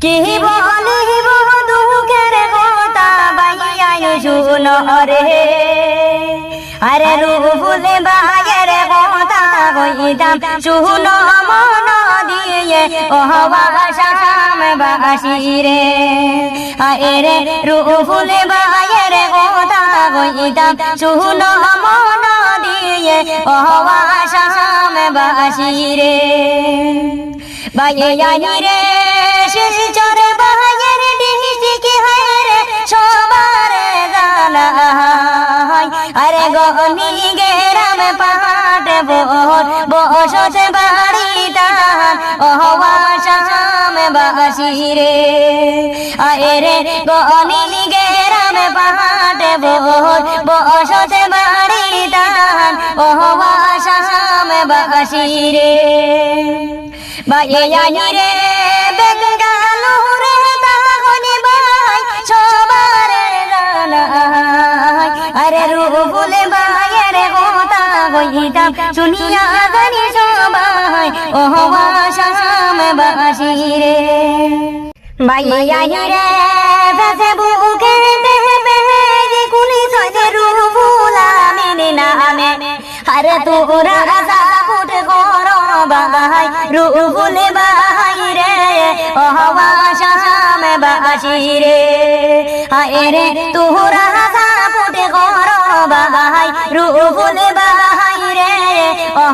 কি বলিব দুঃখের কথা বাইয়াই শুন রে আরে রুহুল ভাইয়ের কথা কইতাম শুন মন দিয়ে ও বাসাম বাসি রে আরে রুহুল ভাইয়ের কথা কইতাম শুন মন দিয়ে ও বাসাম বাসি রে বাইয়াই রে শিলচর ভাইয়ের ডিস্ট্রিক্ট হায়রে সবার জানা আরে গনি গেরাম পাট বসত বাড়িটা ওহাসাম বাসি রে আরে গনি গেরাম পাট বসত বাড়িটা ওহাসাম বাসি রে বাইয়াই রে বেঙ্গালুরে তাহনি ভাই সবার জানা আরে রুহুল ভাইয়ের কথা কইতাম শুনিয়া জানি সবাই ও আসাম বাসি রে বাইয়াই রে ফেসবুকে দেখবে কুলি সজে রুহুল আমিন নামে আরে তোরা সাপোর্ট করো ভাই রুহুল ভাই রে ও আসাম বাসি রে আরে তোরা সাপোর্ট করো ভাই রুহুল ভাই রে ও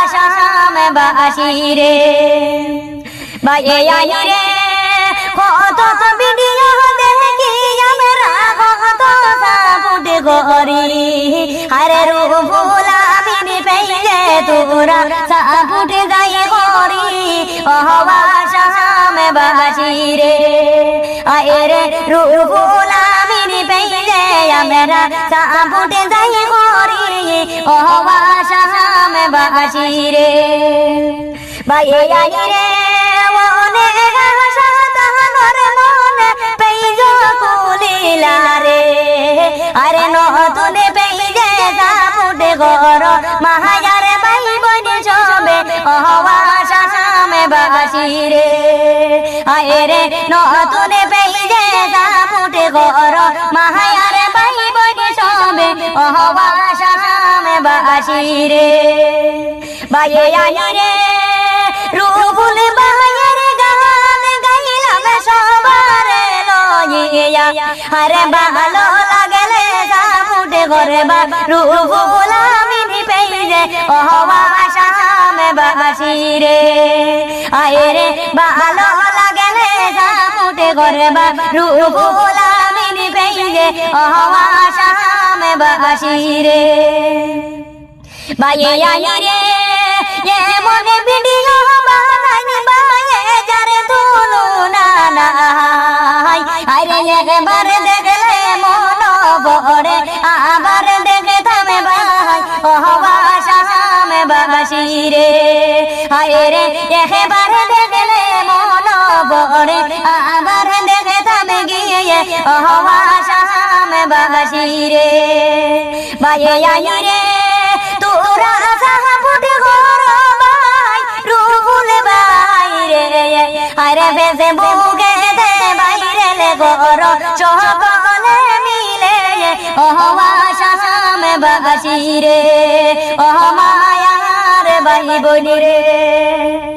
আসাম বাসি রে বাইয়াই রে কত ভিডিও দেখি আমরা কত সাপোর্ট করি আরে রুহুল আমিন পেলে তোরা সাপোর্ট যাই করি ও আসাম বাসি রে আরে রুহুল আমিন পেলে আমরা সাপোর্ট যাই করি ও আসাম বাসি রে বাইয়াই রে অনেক আশা তাহার মনে পেইজ কুলিলা রে আরে নতুন পেইজে সাপোর্ট কর মাহায়ার ভাই বোন সবে ও আসাম বাসি রে আরে নতুন পেইজে সাপোর্ট কর মাহায়ার ভাই বোন সবে ও আসাম বাসি রে বাইয়াই রে রুহুল ভাইয়ের গান গাইলাম সবার লইয়া আরে ভালো লাগলে সাপোর্ট করবা রুহুল আমিন পেইজে ও আসাম বাসি রে আরে ভালো লাগলে সাপোর্ট করবা রুহুল আমিন পেইজে ও আসাম বাসি রে বাইয়াই রে এমন ভিডিও বানাই বায়ে যারে তুলনা নাই আরে একবার দেখলে মন ভরে আবার দেখে থামে ভাই ও আসাম বাসি রে আরে একবার দেখলে মন ভরে আবার দেখে থামে গিয়ে ও আসাম বাসি রে বাইয়াই রে তোরা সাপোর্ট করো ভাই রুহুল ভাই রে আরে ফেসবুকে দে ভাইরাল করো সকলে মিলে ও আসাম বাসি রে ও মায়ার ভাই বোন রে।